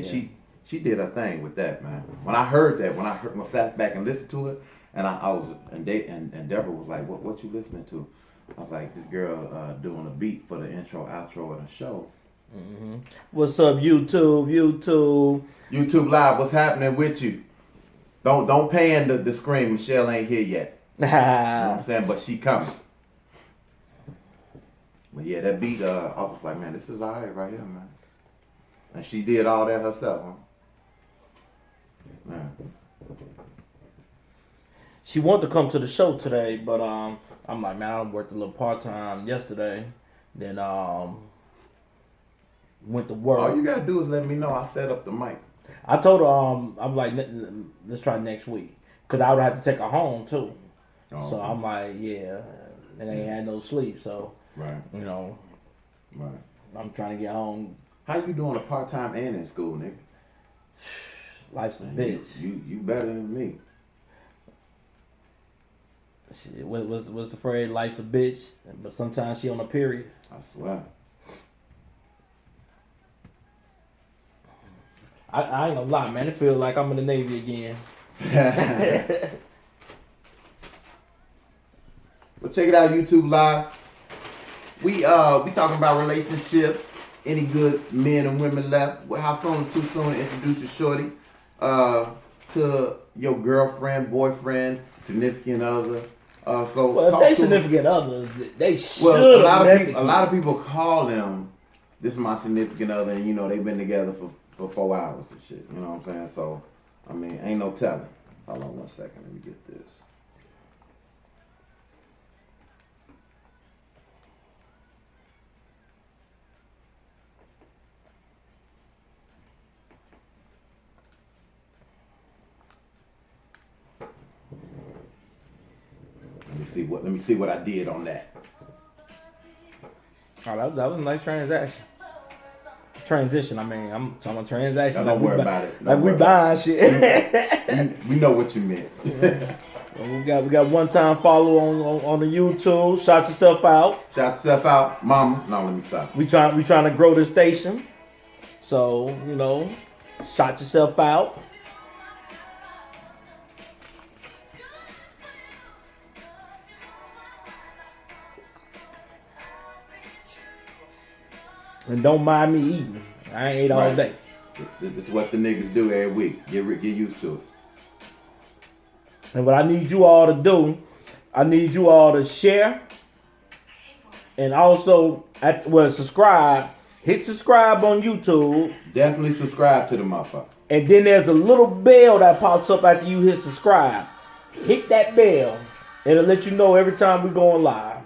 Yeah, she did her thing with that, man. When I heard that, when I sat back and listened to it, and I was and Deborah was like, "What you listening to?" I was like, "This girl doing a beat for the intro, outro of the show." Mm-hmm. What's up, YouTube? YouTube Live, what's happening with you? Don't pan the screen. Michelle ain't here yet. You know what I'm saying? But she coming. But yeah, that beat, I was like, man, this is alright right here, man. And she did all that herself, huh? Man. She wanted to come to the show today, but I'm like, man, I worked a little part time yesterday. Then went to work. All you gotta do is let me know. I set up the mic. I told her I'm like, let's try next week, cause I would have to take her home too. Oh, so okay. I'm like, yeah, and I ain't had no sleep, so Right. you know, Right. I'm trying to get home. How you doing a part time and in school, nigga? Life's a Man, bitch. You better than me. Shit, what's the phrase? Life's a bitch, but sometimes she on a period. I swear. I ain't gonna lie, man. It feels like I'm in the Navy again. Well, check it out, YouTube Live. We talking about relationships. Any good men and women left? Well, how soon is too soon to introduce your shorty to your girlfriend, boyfriend, significant other? So Well, if they significant others, they should. Well, a lot of people call them. This is my significant other, and you know they've been together for 4 hours and shit. You know what I'm saying? So, I mean, ain't no telling. Hold on 1 second. Let me get this. Let me see what I did on that. Oh, that was a nice transition. I mean, I'm talking about transaction. Don't worry about it. Like we buying shit. we know what you meant. Well, we got one time follow on the YouTube. Shout yourself out. Shout yourself out, mama. No, let me stop. We trying to grow this station. So, you know, shout yourself out. And don't mind me eating. I ain't ate all day. This is what the niggas do every week. Get used to it. And what I need you all to do, I need you all to share. And also, subscribe. Hit subscribe on YouTube. Definitely subscribe to the motherfucker. And then there's a little bell that pops up after you hit subscribe. Hit that bell. It'll let you know every time we going live.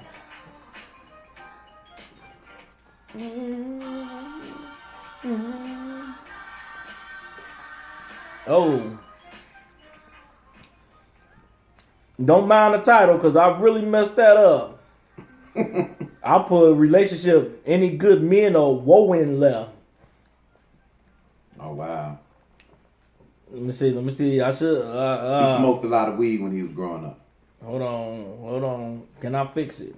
Oh. Don't mind the title because I really messed that up. I put relationship, any good men or woe in left. Oh, wow. Let me see. I should. He smoked a lot of weed when he was growing up. Hold on. Can I fix it?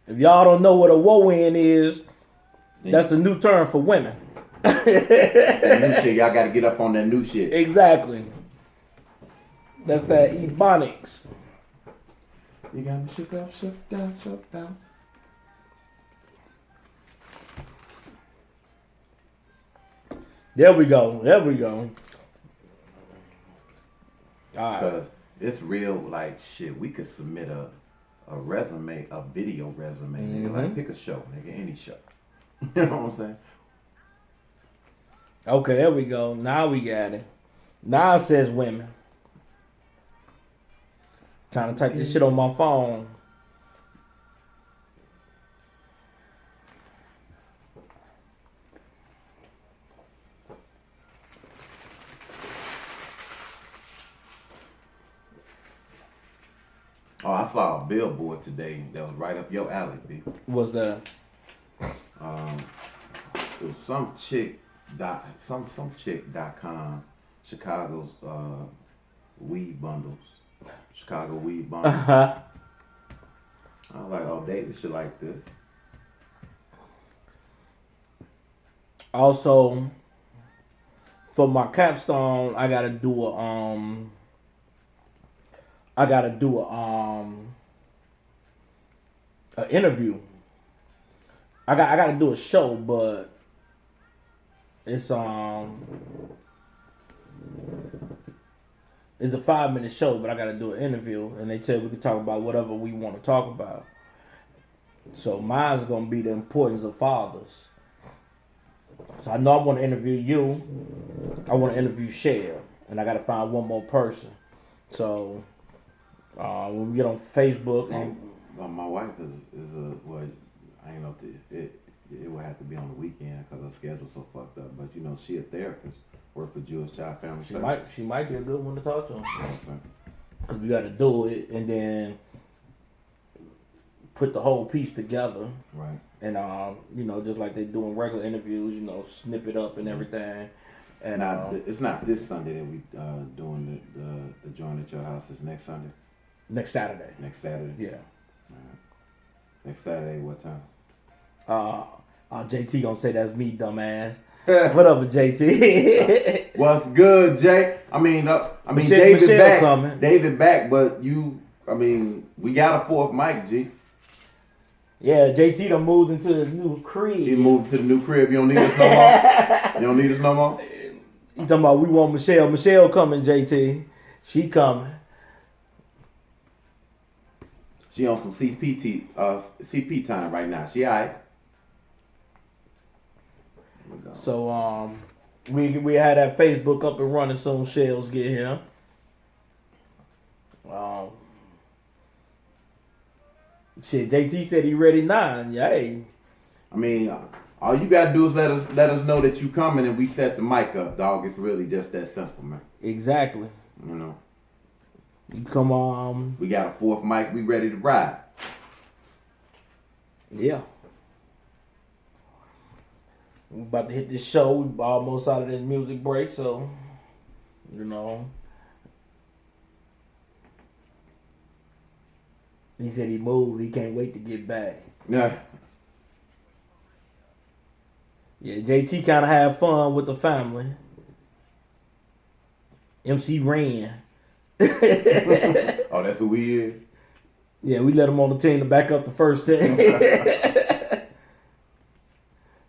If y'all don't know what a woe-in is, that's the new term for women. New shit. Y'all got to get up on that new shit. Exactly. That's that Ebonics. You got me shook up, shook down. There we go. All right. Because it's real, like, shit, we could submit a resume, a video resume, nigga. Like, pick a show, nigga, any show. You know what I'm saying? Okay, there we go. Now we got it. Now it says women. Trying to type this shit on my phone. Oh, I saw a billboard today that was right up your alley, B. What's that? It was some chick.com, Chicago's weed bundles. Chicago weed bundles. thought David should like this. Also, for my capstone, I gotta do a interview. I gotta do a show, but it's a 5-minute show, but I gotta do an interview, and they tell we can talk about whatever we want to talk about. So mine's gonna be the importance of fathers. So I know I want to interview you. I want to interview Shell, and I got to find one more person. So when we get on Facebook, My wife is a well, I ain't know if it would have to be on the weekend because her schedule's so fucked up. But you know, she a therapist, work for Jewish Child Family Services. she might be a good one to talk to. Okay. Cause we got to do it and then put the whole piece together. Right. And you know, just like they doing regular interviews, you know, snip it up and everything. And it's not this Sunday that we doing the joint at your house. It's next Sunday. Next Saturday. Next Saturday. Yeah. Right. Next Saturday, what time? JT gonna say that's me, dumbass. What up, with JT? What's good, Jay? I mean, Michelle David back. Coming. David back, but we got a fourth mic, G. Yeah, JT done moved into his new crib. He moved to the new crib. You don't need us no more. You don't need us no more. You talking about we want Michelle? Michelle coming, JT. She coming. She on some CP time right now. She alright. So we had that Facebook up and running soon. Shells get here. Shit, JT said he ready 9. Yay. I mean, all you gotta do is let us know that you coming and we set the mic up, dog. It's really just that simple, man. Exactly. You know. You come on. We got a fourth mic. We ready to ride. Yeah. We about to hit this show. We almost out of this music break, so you know. He said he moved. He can't wait to get back. Yeah. Yeah, JT kind of had fun with the family. MC Ran. Oh, that's who we is? Yeah, we let him on the team to back up the first team.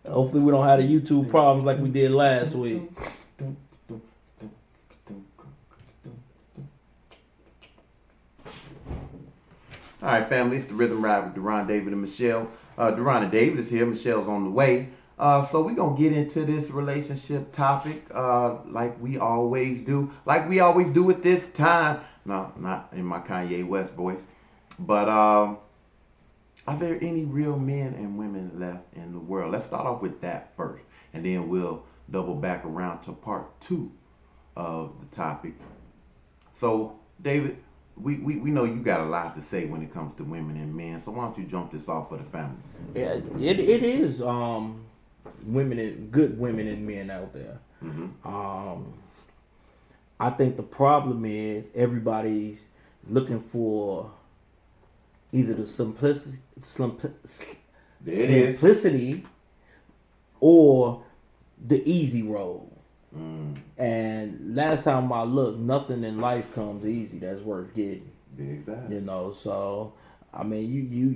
Hopefully we don't have the YouTube problems like we did last week. All right, family, it's the Rhythm Ride with Deron, David, and Michelle. Deron and David is here. Michelle's on the way. So we're going to get into this relationship topic like we always do. Like we always do at this time. No, not in my Kanye West voice. But are there any real men and women left in the world? Let's start off with that first. And then we'll double back around to part 2 of the topic. So, David, we know you got a lot to say when it comes to women and men. So why don't you jump this off for the family? Yeah, it is women and good women and men out there. Mm-hmm. I think the problem is everybody's looking for either the simplicity or the easy road. And last time I looked, nothing in life comes easy that's worth getting. Big bad. You know, so I mean,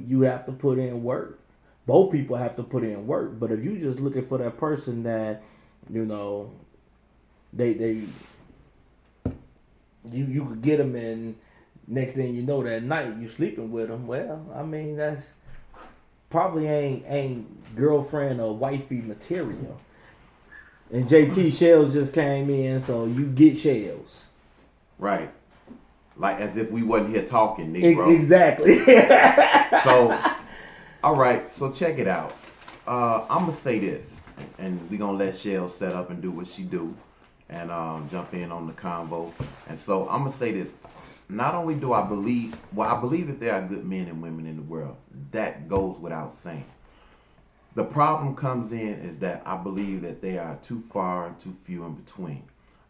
you have to put in work. Both people have to put in work. But if you just looking for that person that, you know, you could get them, and next thing you know that night you sleeping with them. Well, I mean that's probably ain't girlfriend or wifey material. And JT Shells just came in, so you get Shells. Right. Like as if we wasn't here talking, Negro. Exactly. So, all right. So check it out. I'm gonna say this, and we gonna let Shell set up and do what she do, and jump in on the convo. And so I'm gonna say this. Not only do I believe that there are good men and women in the world. That goes without saying. The problem comes in is that I believe that they are too far and too few in between.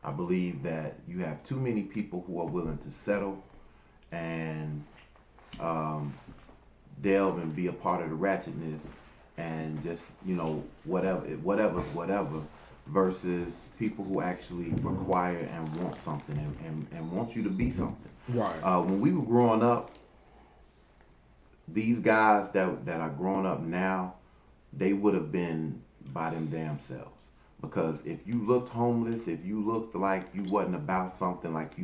I believe that you have too many people who are willing to settle and delve and be a part of the ratchetness and just, whatever, versus people who actually require and want something and want you to be something. Right. When we were growing up, these guys that are growing up now, they would have been by them damn selves. Because if you looked homeless, if you looked like you wasn't about something, like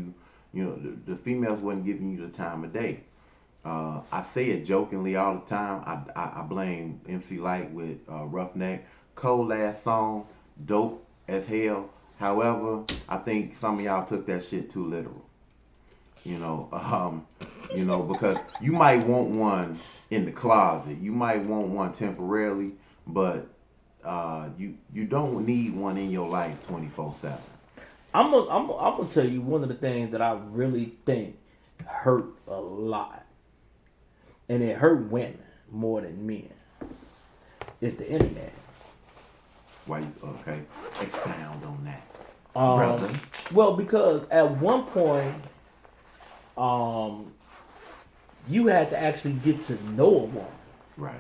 the females wasn't giving you the time of day. I say it jokingly all the time. I blame MC Light with Roughneck. Cole last song, dope as hell. However, I think some of y'all took that shit too literal. Because you might want one in the closet. You might want one temporarily, but you don't need one in your life 24/7. I'm gonna tell you one of the things that I really think hurt a lot, and it hurt women more than men. Is the internet. Why? Okay, expound on that, Um, brother. Well, because at one point, you had to actually get to know a woman. Right.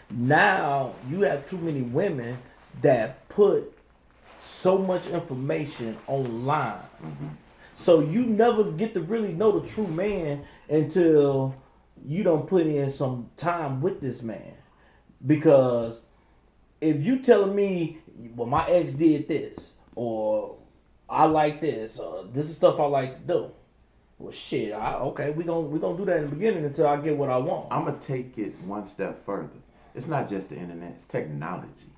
Now you have too many women that put so much information online. Mm-hmm. So you never get to really know the true man until you don't put in some time with this man. Because if you telling me, well, my ex did this, or I like this, or this is stuff I like to do. Well, shit, okay, we gonna do that in the beginning until I get what I want. I'm gonna take it one step further. It's not just the internet; it's technology.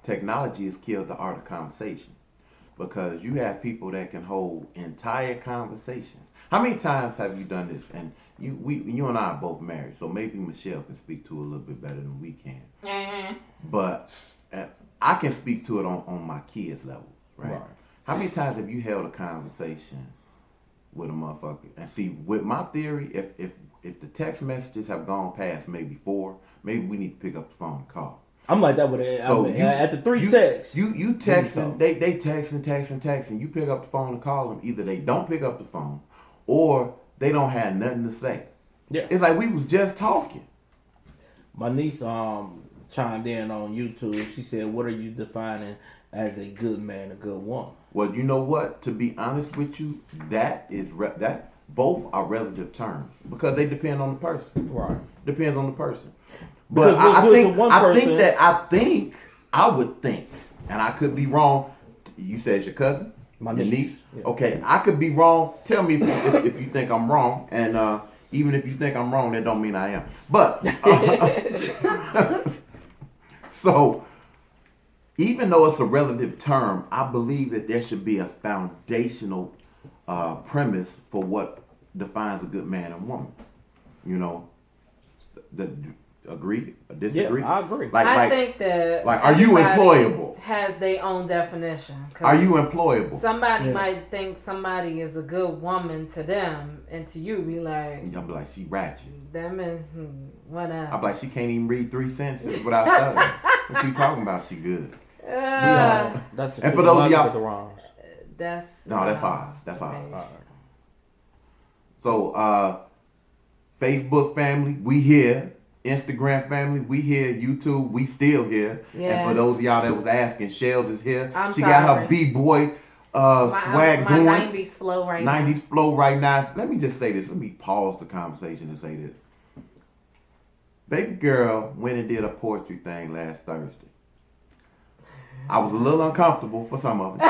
Technology has killed the art of conversation because you have people that can hold entire conversations. How many times have you done this? And you and I are both married, so maybe Michelle can speak to it a little bit better than we can. Mm-hmm. But I can speak to it on my kids' level, right? Right. How many times have you held a conversation with a motherfucker? And see, with my theory, if the text messages have gone past maybe 4, maybe we need to pick up the phone and call. I'm like that with it. So At the 3 texts. You texting, they texting. You pick up the phone and call them. Either they don't pick up the phone, or they don't have nothing to say. Yeah. It's like we was just talking. My niece chimed in on YouTube. She said, "What are you defining as a good man, a good woman?" Well, you know what? To be honest with you, that both are relative terms because they depend on the person. Right. Depends on the person. But Because what's I good think to one I person- think I would think, and I could be wrong. You said it's your cousin, My your niece. niece. Yeah. Okay, I could be wrong. Tell me if you think I'm wrong, and even if you think I'm wrong, that don't mean I am. But so, even though it's a relative term, I believe that there should be a foundational premise for what defines a good man and woman. Agree? Disagree? Yeah, I agree. I think that are you everybody employable? has their own definition. 'Cause Are you employable? Somebody might think somebody is a good woman to them, and to you be like, I'll be like, she ratchet. them and whatever. I'll be like, she can't even read 3 sentences without stuttering. What you talking about? She good. That's And for those of y'all- the wrongs. That's That's ours. That's ours. right. So, Facebook family, we here. Instagram family, we here. YouTube, we still here. Yeah. And for those of y'all that was asking, Shells is here. I'm she got sorry. her B-boy swag my going. 90s flow right 90s flow right now. Let me just say this. Let me pause the conversation and say this. Baby girl went and did a poetry thing last Thursday. I was a little uncomfortable for some of it. You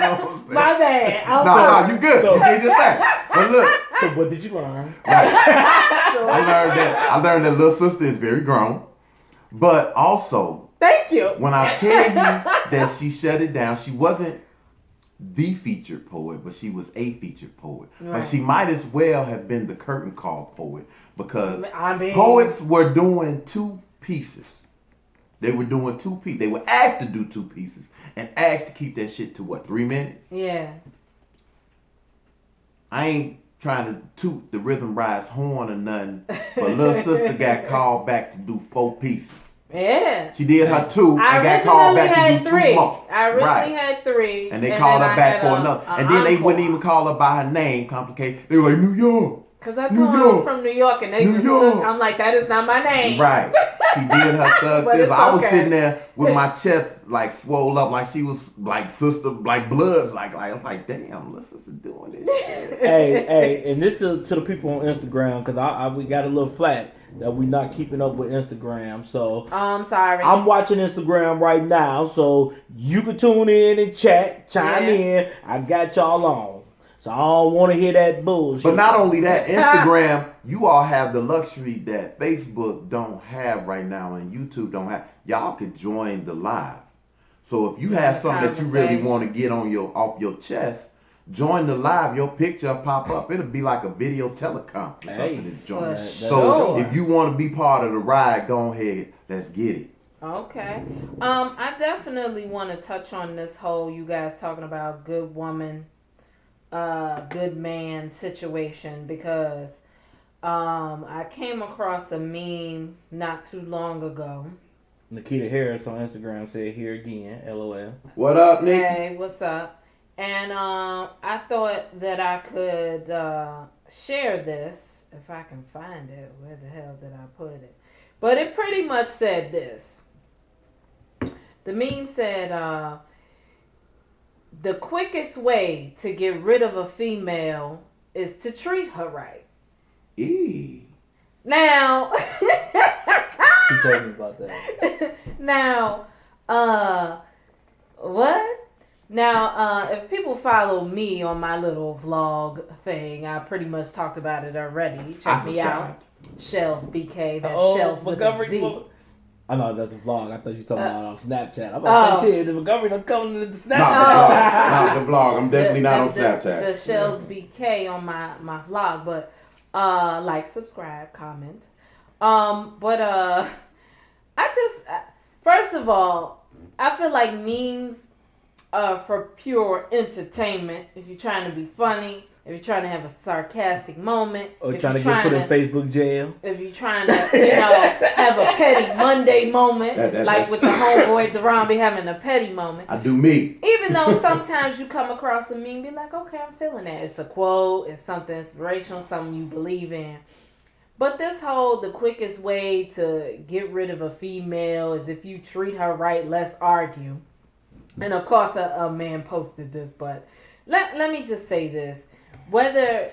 know what I'm saying? My bad. I'm No, sorry. you good. So- You did your thing. But look, So what did you learn? I learned that little sister is very grown. But also, Thank you. when I tell you that she shut it down, she wasn't the featured poet, but she was a featured poet. But Right. she might as well have been the curtain call poet because I mean- poets were doing 2 pieces. They were doing 2 pieces. They were asked to do 2 pieces and asked to keep that shit to what, 3 minutes? Yeah. I ain't trying to toot the Rhythm Rise horn or nothing, but little sister got called back to do 4 pieces. Yeah. She did her 2 I and got called originally back to had do 3. 2 more. I originally Right. had 3. And they called then her I back had for another. a And then they encore. wouldn't even call her by her name, complicated. They were like, New York. Cause I New told him I was York. from New York, and they New just York. took. I'm like, that is not my name. Right. She did her thug But this. it's I was okay. sitting there with my chest like swole up, like she was like sister, like bloods, like I was like, damn, little sister doing this shit. Hey, and this is to the people on Instagram because we got a little flat that we not keeping up with Instagram. So I'm sorry. I'm watching Instagram right now, so you can tune in and chat, chime in. I got y'all on. So I don't want to hear that bullshit. But not only that, Instagram, you all have the luxury that Facebook don't have right now and YouTube don't have. Y'all could join the live. So if you have something that you really Conversation. want to get on off your chest, join the live. Your picture pop up. It'll be like a video teleconference. Hey, Something to join. for So sure. if you want to be part of the ride, go ahead. Let's get it. Okay. I definitely want to touch on this whole you guys talking about good woman, good man situation because I came across a meme not too long ago. Nikita Harris on Instagram said here again, LOL. What up, Nick? Hey, what's up? And I thought that I could share this if I can find it. Where the hell did I put it? But it pretty much said this. The meme said, the quickest way to get rid of a female is to treat her right. Now, She told me about that. now, what? Now, if people follow me on my little vlog thing, I pretty much talked about it already. Check me out. Shells BK. That's Shells with a Z. I know that's a vlog. I thought you were talking about on Snapchat. I'm about to say shit. The Montgomery don't come to the Snapchat. Not the vlog. I'm definitely not on Snapchat. The Shells BK on my vlog, but like, subscribe, comment. I just first of all, I feel like memes are for pure entertainment. If you're trying to be funny, if you're trying to have a sarcastic moment, Or if trying to you're get put in Facebook jail. if you're trying to, have a petty Monday moment, like with the homeboy Deron be having a petty moment. I do me. Even though sometimes you come across a meme and be like, okay, I'm feeling that. It's a quote, it's something inspirational, something you believe in. But this whole, the quickest way to get rid of a female is if you treat her right, let's argue. And of course a man posted this, but let me just say this. Whether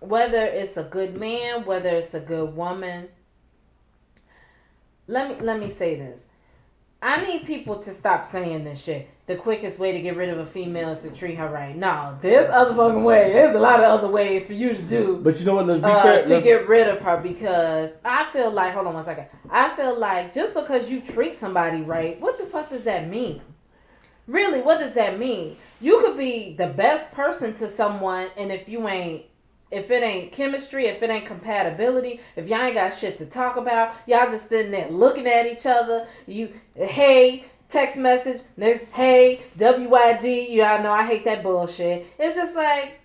it's a good man, whether it's a good woman, let me say this. I need people to stop saying this shit. The quickest way to get rid of a female is to treat her right. No, there's other fucking ways. There's a lot of other ways for you to do. But you know what? Let's be fair. To get rid of her, because I feel like, hold on one second. I feel like just because you treat somebody right, what the fuck does that mean? Really, what does that mean? You could be the best person to someone, and if it ain't chemistry, if it ain't compatibility, if y'all ain't got shit to talk about, y'all just sitting there looking at each other, hey, text message, next, hey, WID, y'all know I hate that bullshit. It's just like,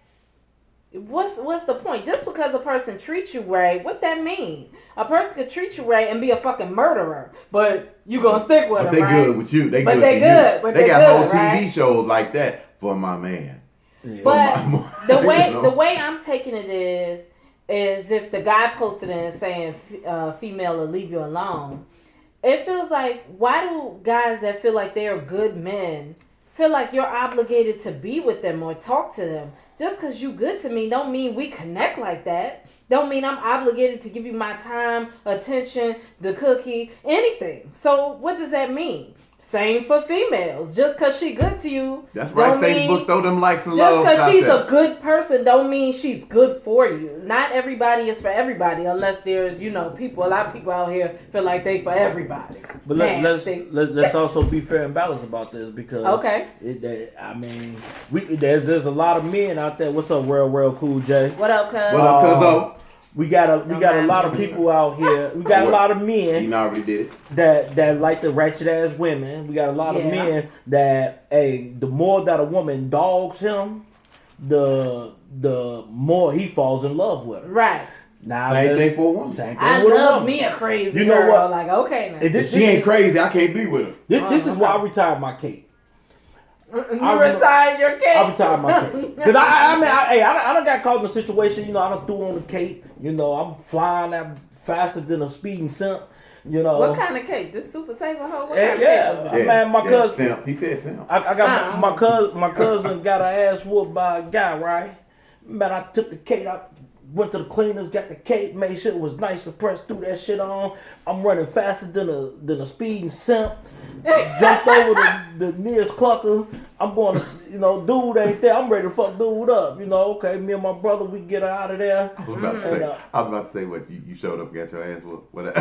what's the point? Just because a person treats you right, what that mean? A person could treat you right and be a fucking murderer, but you gonna stick with But them, they right? good with you. They But good they to good, you. but They they got good, whole TV right? shows like that for my man. Yeah. But the way You know? the way I'm taking it is if the guy posted it and saying female will leave you alone, it feels like, why do guys that feel like they are good men feel like you're obligated to be with them or talk to them? Just because you good to me don't mean we connect like that. Don't mean I'm obligated to give you my time, attention, the cookie, anything. So what does that mean? Same for females. Just because she good to you, That's right. don't mean- Facebook throw them likes and just love. because out she's there. a good person don't mean she's good for you. Not everybody is for everybody, unless there's, people. A lot of people out here feel like they for everybody. But Nasty. let's also be fair and balanced about this, because Okay. There's a lot of men out there. What's up, World Cool J? What up, cuz? What up, cuzzo? We got a lot of people out here. We got a lot of men He already did it. that like the ratchet ass women. We got a lot of Yeah. men that the more that a woman dogs him, the more he falls in love with her. Right. Now, Same thing for a woman. Same thing I with a love woman. me a crazy You know girl. what? Like, okay now. And If she ain't crazy, I can't be with her. This is why I okay. retired my cape. You retired your cape? I retired my cape. Because I done got caught in a situation, you know, I done threw on the cape. You know, I'm flying out faster than a speeding simp. You know. What kind of cape? This Super Saver hoe? What kind of Yeah, cape? man, my cousin. Simp. He said simp. I got my cousin got her ass whooped by a guy, right? Man, I took the cape, I went to the cleaners, got the cape, made sure it was nice and pressed, threw that shit on. I'm running faster than a speeding simp. Jumped over the nearest clucker. I'm going to, you know, dude ain't there. I'm ready to fuck dude up. You know, okay, me and my brother, we get her out of there. I was about to say what you showed up and got your ass whooped. What?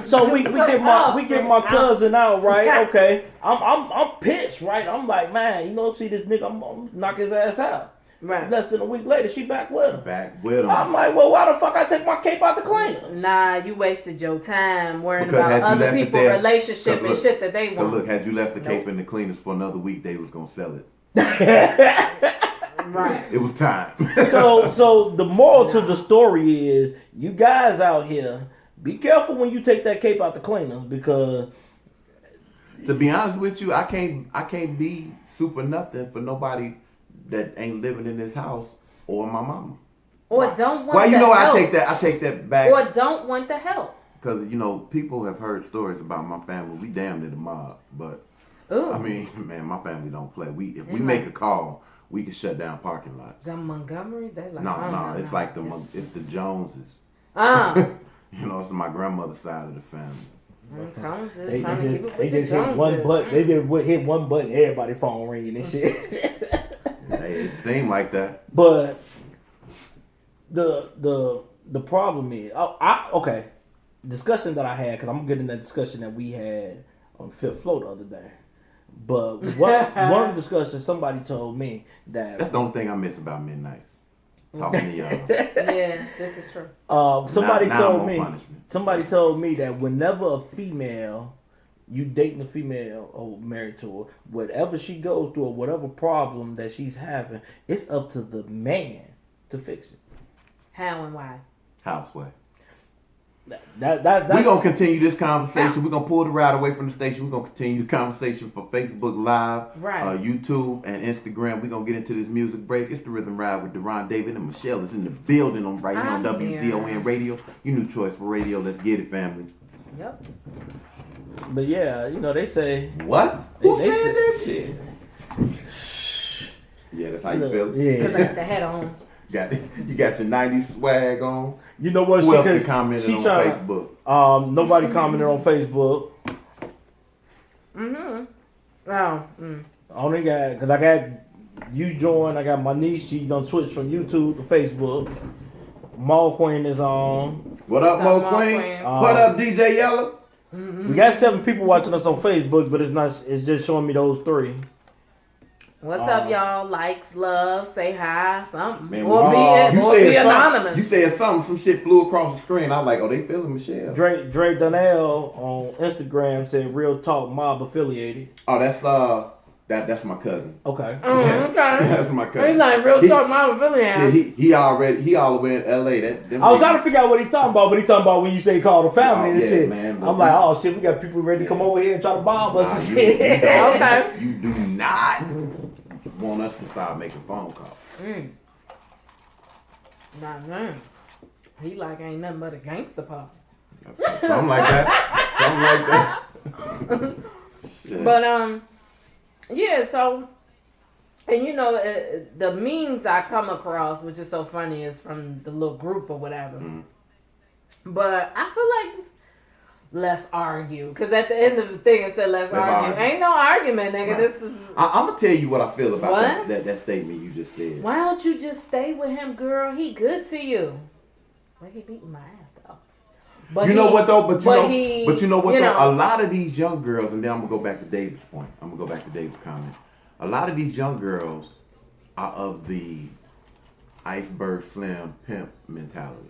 So we get my cousin out, right? Okay, I'm pissed, right? I'm like, man, you know, see this nigga, I'm gonna knock his ass out. Right. Less than a week later, she back with him. Back with him. I'm like, well, why the fuck I take my cape out the cleaners? Nah, you wasted your time worrying Because had about you other left it people's there- relationship look, and shit that they Cause want. look, had you left the cape in the cleaners for another week, they was gonna sell it. Right. It was time. So the moral to the story is, you guys out here, be careful when you take that cape out the cleaners, because To be honest with you, I can't be super nothing for nobody that ain't living in this house or my mama. Or don't want Well, you the know, help. I take that back. Or don't want the help. Because, you know, people have heard stories about my family. We damn near the mob. But, Ooh. I mean, man, my family don't play. If we make a call, we can shut down parking lots. The Montgomery, they like No, it's like it's the Joneses. You know, it's my grandmother's side of the family. Combs is they trying to keep it just with the hit one Joneses. button. They just hit one button, everybody phone ringing and shit. Hey, it seemed like that. But the problem is, okay, discussion that I had, because I'm getting that discussion that we had on Fifth Floor the other day. But one of the discussions, somebody told me that That's the only thing I miss about Midnights. Talking to y'all. Yeah, this is true. somebody Now told I'm on me punishment. somebody told me that whenever a female, you dating a female or married to her, whatever she goes through or whatever problem that she's having, it's up to the man to fix it. How and why? Houseway. That's We're going to continue this conversation. We're going to pull the ride away from the station. We're going to continue the conversation for Facebook Live, Right. YouTube, and Instagram. We're going to get into this music break. It's the Rhythm Ride with Deron David, and Michelle is in the building on right here on I'm here. WZON Radio. Your new choice for radio. Let's get it, family. Yep. But yeah, you know, they say What? Who they said say- that shit? Yeah, that's how you Look, feel. yeah. Because I got the hat on. You got your 90s swag on. You know what? Who else She commented on tryna- Facebook? Nobody commented on Facebook. Mm-hmm. Oh. I only got, because I got you joined. I got my niece. She done switch from YouTube to Facebook. Mall Queen is on. What up, Mo What's up, Mo Queen? Queen? What up, DJ Yellow? We got 7 people watching us on Facebook, but it's not. It's just showing me those 3. What's up, y'all? Likes, love, say hi, something. Man, or be, you or be said something. anonymous. You said something. Some shit flew across the screen. I was like, oh, they feeling Michelle. Dre Donnell on Instagram said Real Talk Mob affiliated. Oh, that's my cousin. Okay. Okay. That's my cousin. He's like real He- talk, my affiliate. Shit, he all the way in LA. I was trying to figure out what he talking about, but he talking about when you say call the family Oh, and yeah, shit. man, I'm like, oh shit, we got people ready to come over here and try to bomb us and shit. Okay. You do not want us to start making phone calls. Nah, man. He like ain't nothing but a gangster pop. Something like that. Something like that. Shit. But yeah. So, and you know, the memes I come across, which is so funny, is from the little group or whatever. But I feel like let's argue, because at the end of the thing it said let's argue. Ain't no argument, nigga. Right. This is. I'm gonna tell you what I feel about What? that statement you just said. Why don't you just stay with him, girl? He good to you. Well, he beating my ass though. But You know what though? But you know what though? know. A lot of these young girls, and then I'm gonna go back to David's point. I'm gonna go back to David's comment. A lot of these young girls are of the iceberg slim pimp mentality,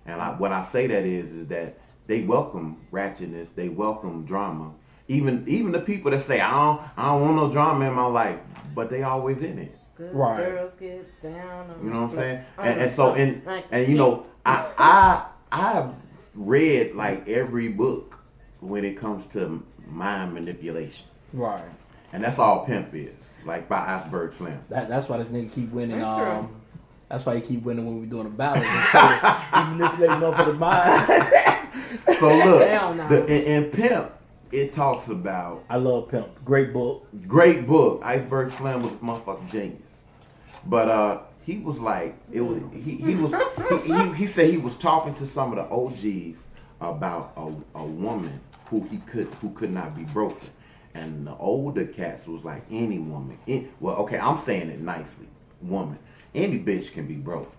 and what I say that is that they welcome ratchetness, they welcome drama. Even the people that say I don't want no drama in my life, but they always in it. Good Right. girls get down. You know what I'm saying? And so and you know I have read like every book when it comes to mind manipulation. Right. And that's all pimp is. Like by Iceberg Slim. That's why this nigga keep winning. That's true. That's why he keep winning when we doing the battles and shit. He manipulating motherfuckers' mind. So look, Hell no. in Pimp, it talks about I love Pimp. Great book. great book. Iceberg Slim was a motherfucking genius. But he was like he said he was talking to some of the OGs about a woman who could not be broken. And the older cats was like any woman. Well, okay, I'm saying it nicely. Woman. Any bitch can be broke.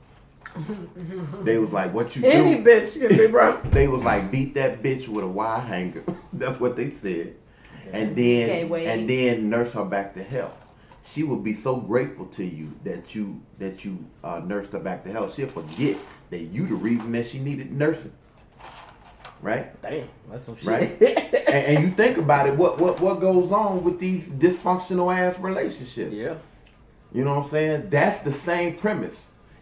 They was like, what you Any do? bitch can be broke. They was like, beat that bitch with a wire hanger. That's what they said. And then nurse her back to health. She would be so grateful to you that you nursed her back to health. She'll forget that you the reason that she needed nursing. Right? Damn, that's some shit. Right? and you think about it, what goes on with these dysfunctional ass relationships? Yeah. You know what I'm saying? That's the same premise.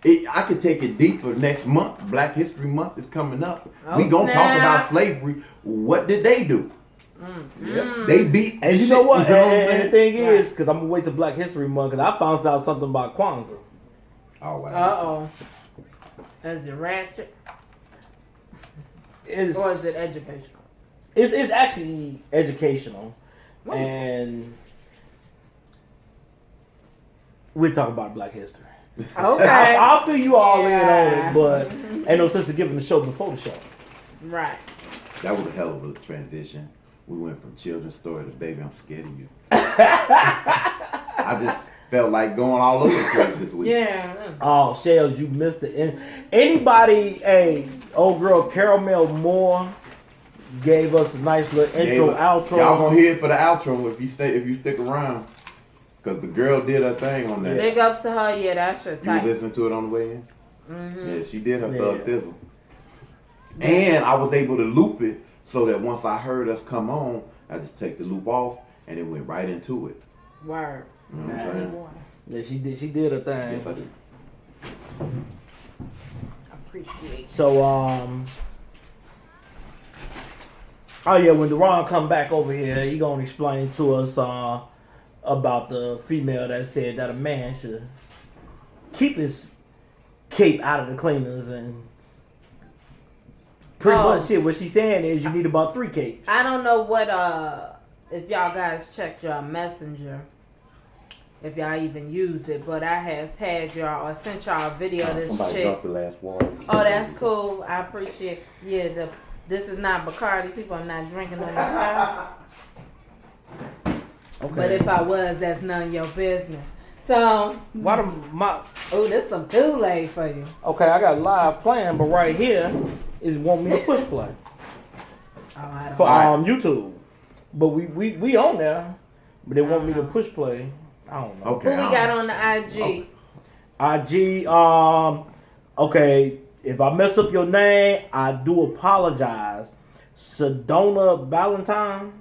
I could take it deeper next month. Black History Month is coming up. Oh, We gonna talk snap. about slavery. What did they do? Yep. They beat And the you know shit, what? you know And the thing Right. is, because I'm gonna wait till Black History Month, because I found out something about Kwanzaa. Oh wow. Uh-oh. Is it ratchet? It's, Or is it educational? it's actually educational, Wonderful. and we'll talk about Black History. Okay. I'll fill you all in on Yeah. it, but ain't no sense of giving the show before the show. Right. That was a hell of a transition. We went from children's story to baby, I'm scared of you. I just felt like going all over the place this week. Yeah. Oh, Shells, you missed it. Anybody, hey, old girl Caramel Moore gave us a nice little intro, outro. Y'all gonna hear it for the outro if you stick around. Cause the girl did her thing on that. Big ups to her. Yeah, that's your You type. listened to it on the way in? Yeah, she did her thug Yeah. thizzle. And I was able to loop it so that once I heard us come on, I just take the loop off and it went right into it. Word. You know what I'm saying? Yeah, she did her thing. Yes, I did. Appreciate. So oh yeah, when Deron come back over here, he gonna explain to us about the female that said that a man should keep his cape out of the cleaners, and pretty much shit. What she's saying is you need about 3 capes. I don't know what if y'all guys checked your messenger, if y'all even use it, but I have tagged y'all or sent y'all a video of this Somebody chick. dropped the last water. Oh, that's cool. I appreciate. Yeah, this is not Bacardi. People are not drinking on Bacardi. Okay. But if I was, that's none of your business. So, Why the oh, there's some Kool-Aid for you. okay, I got live playing, but right here is want me to push play Oh, I don't for Alright. YouTube. But we on there, but they want me to push play. I don't know. Okay. Who we got on the IG? IG, okay, if I mess up your name, I do apologize. Sedona Valentine.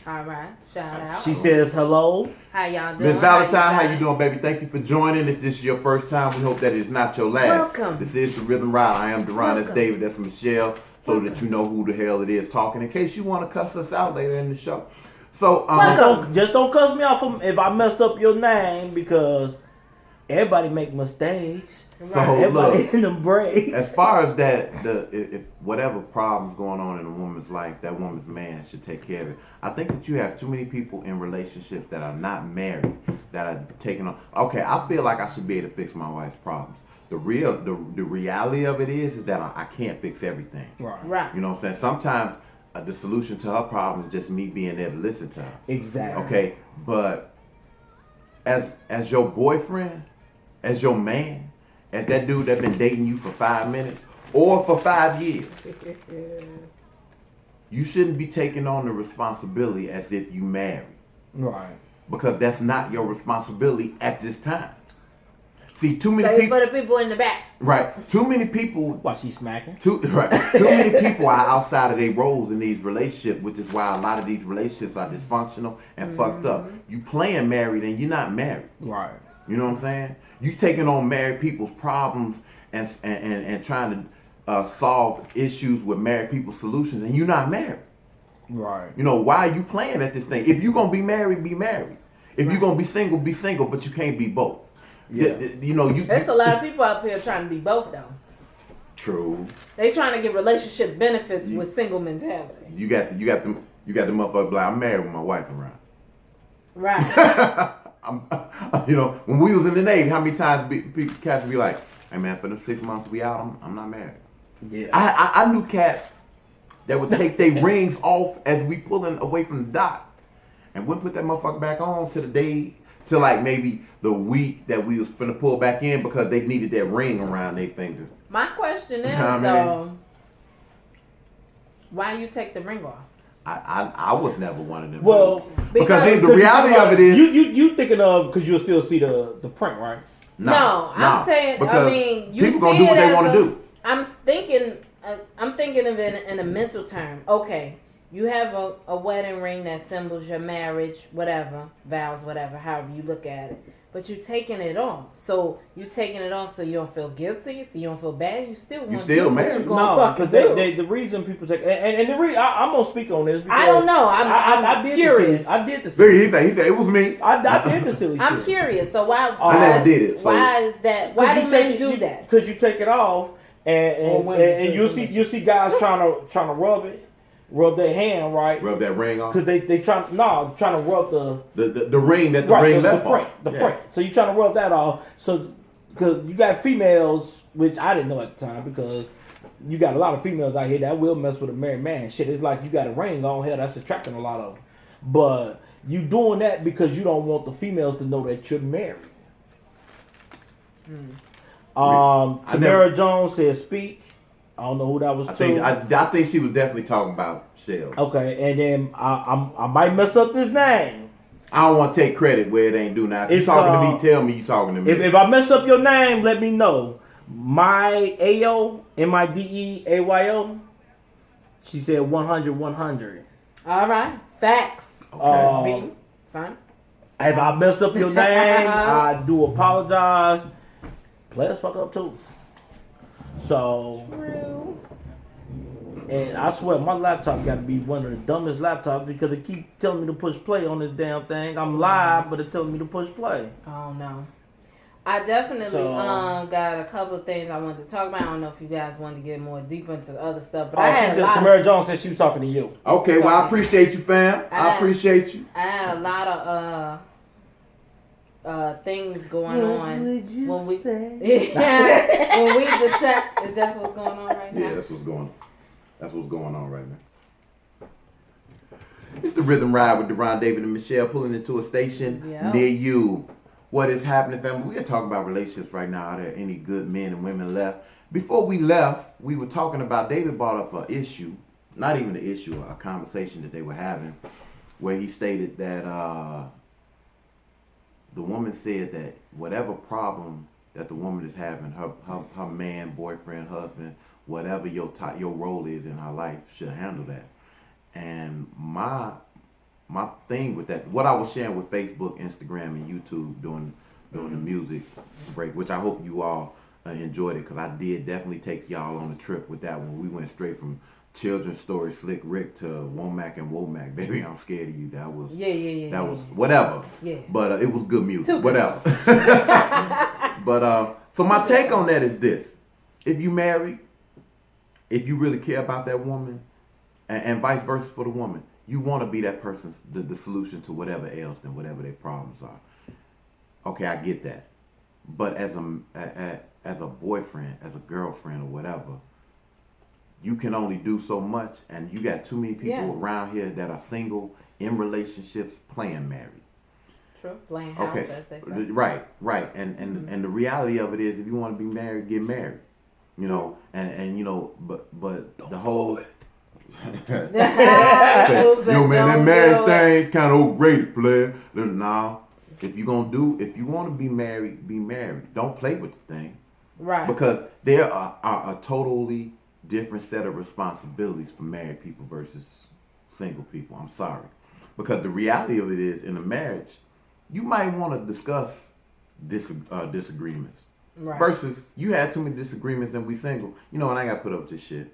All right, shout out. She says hello. How y'all doing? Miss Valentine, how you doing, baby? Thank you for joining. If this is your first time, we hope that it is not your last. Welcome. This is the Rhythm Ride. I am Deron. That's Welcome. David. That's Michelle. So that you know who the hell it is talking. In case you want to cuss us out later in the show. So Welcome. Just don't cuss me off if I messed up your name, because everybody make mistakes. So Everybody look, in the breaks. as far as that, if whatever problems going on in a woman's life, that woman's man should take care of it. I think that you have too many people in relationships that are not married that are taking on. Okay, I feel like I should be able to fix my wife's problems. The reality of it is that I can't fix everything. Right. You know what I'm saying? Sometimes the solution to her problem is just me being there to listen to her. Exactly. Okay, but as your boyfriend, as your man, as that dude that been dating you for 5 minutes or for 5 years, you shouldn't be taking on the responsibility as if you married, Right. because that's not your responsibility at this time. See, too many Save people. for the people in the back. Right, too many people. Why she smacking? Too many people are outside of their roles in these relationships, which is why a lot of these relationships are dysfunctional and fucked up. You playing married and you're not married. Right. You know what I'm saying? You taking on married people's problems and trying to solve issues with married people's solutions, and you're not married. Right. You know, why are you playing at this thing? If you're gonna be married, be married. If you're gonna be single, but you can't be both. Yeah. You know, There's a lot of people out there trying to be both though. True. They trying to get relationship benefits with single mentality. You got the motherfucker like, I'm married with my wife around. Right. You know, when we was in the Navy, how many times cats would be like, hey man, for them 6 months we out, I'm not married. Yeah. I knew cats that would take their rings off as we pulling away from the dock, and we'll put that motherfucker back on to the day, to like maybe the week that we was finna pull back in because they needed that ring around their finger. My question is I mean? though, why you take the ring off? I was never one of them. Well, because the reality of it is you thinking of because you'll still see the print, right? No, I'm saying. Because I mean, you people see gonna do what it they as want to do. I'm thinking of it in a mental term. Okay, you have a wedding ring that symbols your marriage, whatever, vows, whatever, however you look at it. But you're taking it off. So you're taking it off so you don't feel guilty, so you don't feel bad. You still want to do what married. you're gonna No, fucking because do. the reason people take and the reason I'm gonna speak on this. Because I don't know. I'm did curious. I did the silly. He said it was me. I did the silly shit. I'm curious. So why? I never did it. So. Why is that? Why do men do that? Because you take it off and you'll see guys trying to rub their hand, right? Rub that ring off. Because they trying to rub the ring that the right, ring left the print, off. the print. So you trying to rub that off. So because you got females, which I didn't know at the time, because you got a lot of females out here that will mess with a married man. Shit, it's like you got a ring on here that's attracting a lot of them. But you doing that because you don't want the females to know that you're married. Tamara Jones says speak. I don't know who that was. I think she was definitely talking about Shell. Okay, and then I might mess up this name. I don't want to take credit where it ain't due. Now, if It's you talking to me, tell me you talking to me. If I mess up your name, let me know. My Ayo, Mideayo. She said 100, 100. All right, facts. Okay. Son. If I messed up your name, I do apologize. Players fuck up too. So, True. and I swear my laptop got to be one of the dumbest laptops because it keep telling me to push play on this damn thing. I'm live, but it's telling me to push play. Oh no. I definitely got a couple of things I wanted to talk about. I don't know if you guys wanted to get more deep into the other stuff, but she said Tamara Jones said she was talking to you. Okay, well I appreciate you, fam. I appreciate you. I had a lot of things going on. When we decide, is that what's going on right now? Yeah, that's what's going on right now. It's the Rhythm Ride with Deron David and Michelle pulling into a station near you. What is happening, family? We are talking about relationships right now. Are there any good men and women left? Before we left, we were talking about, David brought up an issue, not even an issue, a conversation that they were having, where he stated that the woman said that whatever problem that the woman is having, her man, boyfriend, husband, whatever your role is in her life, should handle that. And my thing with that, what I was sharing with Facebook, Instagram, and YouTube during the music break, which I hope you all enjoyed it, because I did definitely take y'all on a trip with that one. We went straight from Children's Story, Slick Rick, to Womack and Womack. Baby, I'm scared of you. That was that was whatever. Yeah. But it was good music. Whatever. But so my take on that is this: if you married, if you really care about that woman, and vice versa for the woman, you want to be that person's the solution to whatever else and whatever their problems are. Okay, I get that. But as a boyfriend, as a girlfriend, or whatever, you can only do so much, and you got too many people around here that are single, in relationships, playing married. True, playing house, as they say. Right. And the reality of it is, if you want to be married, get married. You know, and you know, but the whole yo man, that marriage thing's kind of overrated, player. Now, if you want to be married, be married. Don't play with the thing, right? Because there are a totally different set of responsibilities for married people versus single people. I'm sorry, because the reality of it is, in a marriage, you might want to discuss disagreements. Right. Versus you had too many disagreements and we single. You know, and I got to put up with this shit.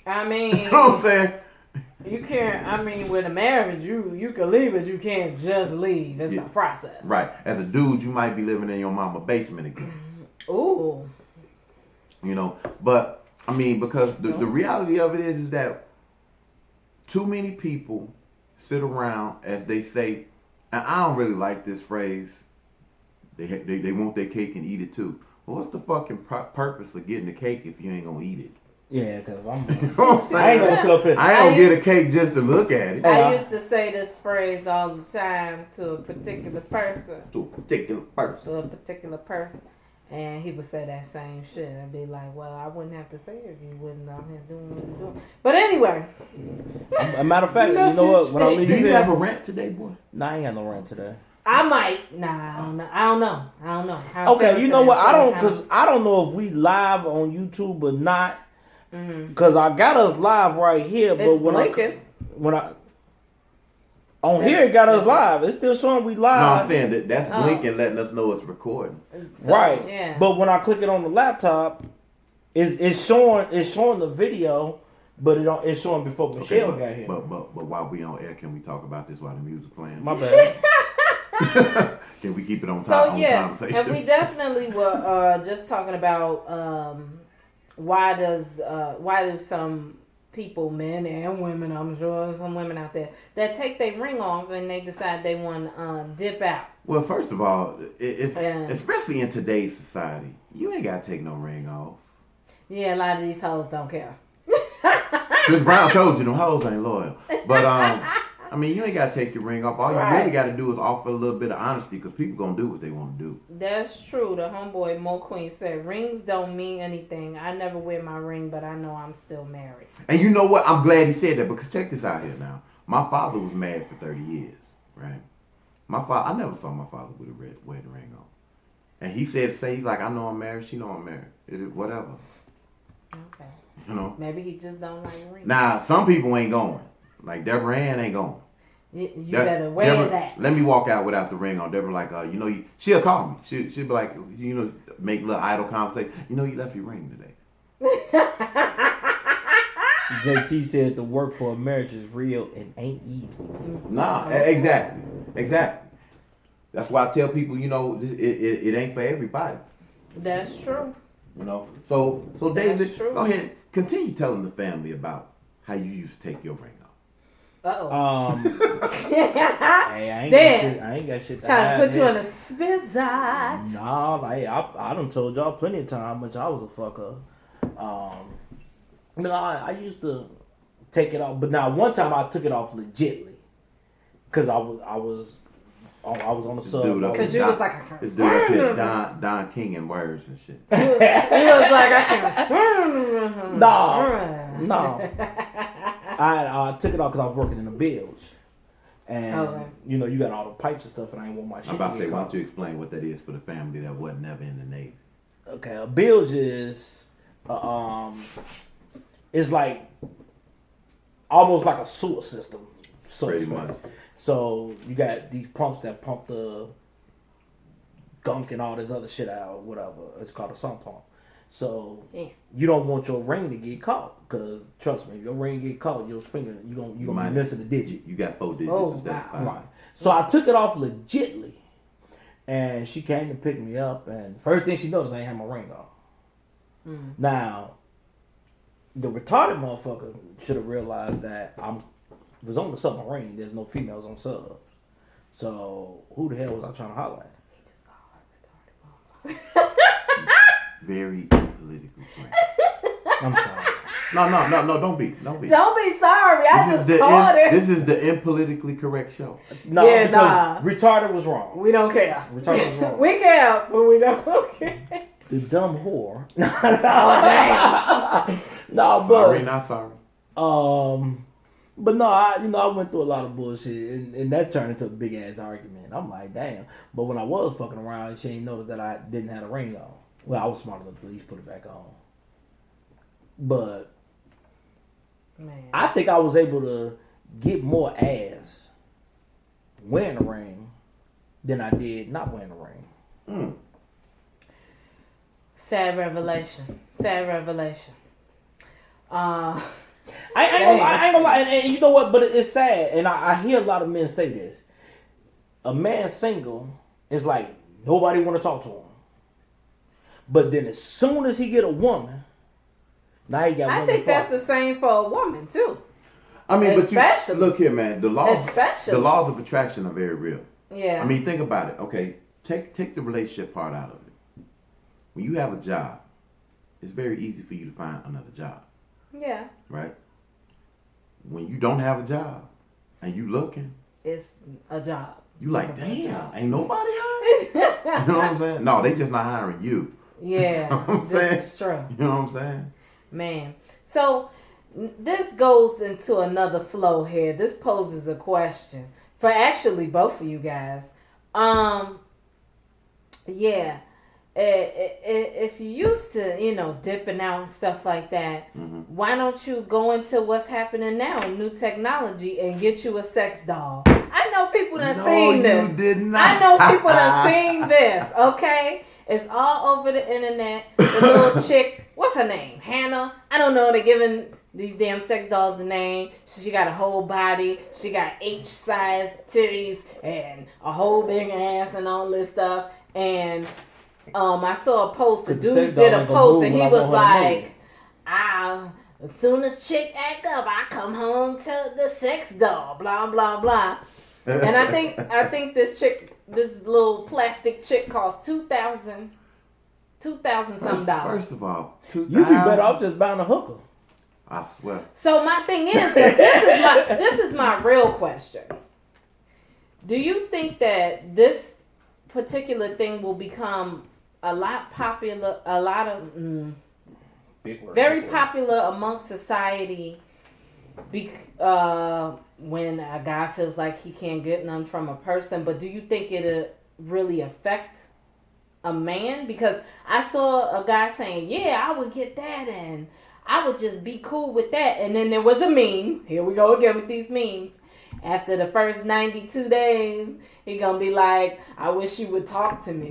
I mean, you know what I'm saying? You can't. I mean, with a marriage, you can leave, but you can't just leave. It's Yeah. a process. Right. As a dude, you might be living in your mama basement again. Ooh. You know, but I mean, because the reality of it is that too many people sit around, as they say, and I don't really like this phrase. They want their cake and eat it too. Well, what's the fucking purpose of getting the cake if you ain't gonna eat it? Yeah, because I'm. You know what I'm saying? I ain't gonna sit up here. I don't get a cake just to look at it. I used to say this phrase all the time to a particular person. To a particular person. To a particular person. And he would say that same shit. I'd be like, well, I wouldn't have to say it if you wasn't out here doing what you're doing. But anyway. A matter of fact, you know what? When I leave Do you here, have a rant today, boy? nah, I ain't got no rant today. I might. Nah, I don't know. How I Okay, feel you know today. what? So Because I don't know if we live on YouTube or not. Mhm. Because I got us live right here, but It's when blinking. on here it got us live. It's still showing we No, live. I'm saying that's blinking, letting us know it's recording. So, Right. Yeah. But when I click it on the laptop, it's showing the video, but it's showing before Michelle but, got here. But while we on air, can we talk about this while the music playing? My bad. Can we keep it on So top on yeah, conversation? and we definitely were just talking about why do some people, men and women, I'm sure some women out there that take their ring off and they decide they want to dip out. Well, first of all, if Yeah. especially in today's society, you ain't gotta take no ring off. Yeah, a lot of these hoes don't care. Chris Brown told you them hoes ain't loyal. But I mean, you ain't gotta take your ring off. All you Right. really gotta do is offer a little bit of honesty, because people gonna do what they want to do. That's true. The homeboy Mo Queen said rings don't mean anything. I never wear my ring, but I know I'm still married. And you know what? I'm glad he said that, because check this out here now. My father was married for 30 years, right? I never saw my father with a wedding ring on. And he said, he's like, I know I'm married, she know I'm married. It is whatever. Okay. You know? Maybe he just don't like rings. Now, some people ain't going. Like Deborah Ann ain't going. You better wear Deborah, that. Let me walk out without the ring on. Deborah like, she'll call me. She'll be like, make little idle conversation. You left your ring today. JT said the work for a marriage is real and ain't easy. Nah, exactly. That's why I tell people, it ain't for everybody. That's true. So David, true. go ahead, continue telling the family about how you used to take your ring off. Uh-oh. Hey, I ain't got shit to Trying hide to put you here. on a spizot. Nah, like I done told y'all plenty of time, which I was a fucker. I used to take it off, but now one time I took it off legitly, cause I was on the sub. Dude up Because here, you was like, I this can't dude up here, stand him. Don King in words and shit. He was like, I can't stand him. No. I took it off because I was working in a bilge. And, Okay. you got all the pipes and stuff, and I ain't want my shit I'm about to to say, get why caught. don't you explain what that is for the family that wasn't never in the Navy? Okay, a bilge is, it's like, almost like a sewer system. So to Pretty speak. much. So you got these pumps that pump the gunk and all this other shit out, whatever. It's called a sump pump. So Yeah. you don't want your ring to get caught, because trust me, if your ring get caught, your finger you gonna be missing a digit. You got 4 digits Oh, instead of wow. 5. Right. So I took it off legitly, and she came to pick me up, and first thing she noticed, I ain't had my ring on. Now, the retarded motherfucker should have realized that I was on the submarine. There's no females on subs. So who the hell was I trying to holler at? Very politically correct. I'm sorry. No, don't be. Don't be sorry. I just called her. This is the impolitically correct show. No, Yeah, because retarded was wrong. We don't care. Retarded was wrong. We care, but we don't care. The dumb whore. Oh, damn. No, Sorry, but not sorry. but no, I went through a lot of bullshit, and that turned into a big ass argument. I'm like, damn. But when I was fucking around, she ain't noticed that I didn't have a ring on. Well, I was smart enough to at least put it back on. But Man. I think I was able to get more ass wearing a ring than I did not wearing a ring. Sad revelation. I ain't gonna lie. And you know what? But it's sad, and I hear a lot of men say this. A man single is like nobody want to talk to him. But then as soon as he get a woman, now he got. I think that's the same for a woman too. I mean, Especially. but you look here, man. The laws of attraction are very real. Yeah. I mean, think about it. Okay, take the relationship part out of it. When you have a job, it's very easy for you to find another job. Yeah. Right. When you don't have a job and you looking, it's a job. You like, damn, ain't nobody hiring? You know what I'm saying? No, they just not hiring you. Yeah, you know what I'm saying? This is true. You know what I'm saying? Man, so this goes into another flow here. This poses a question for actually both of you guys. Yeah, if you used to, dipping out and stuff like that, why don't you go into what's happening now in new technology and get you a sex doll? I know people done seen this. You did not. I know people done seen this, okay? It's all over the internet. The little chick, what's her name? Hannah? I don't know. They're giving these damn sex dolls a name. She got a whole body. She got H-size titties and a whole big ass and all this stuff. And I saw a post. The dude did a post and he was like, as soon as chick act up, I come home to the sex doll, blah, blah, blah. And I think this little plastic chick cost $2,000 some dollars. First of all, you be better off just buying a hooker. I swear. So my thing is, this is my real question. Do you think that this particular thing will become a lot popular, very popular amongst society when a guy feels like he can't get none from a person? But do you think it'll really affect a man? Because I saw a guy saying, yeah, I would get that and I would just be cool with that. And then there was a meme. Here we go again with these memes. After the first 92 days, he gonna be like, I wish you would talk to me.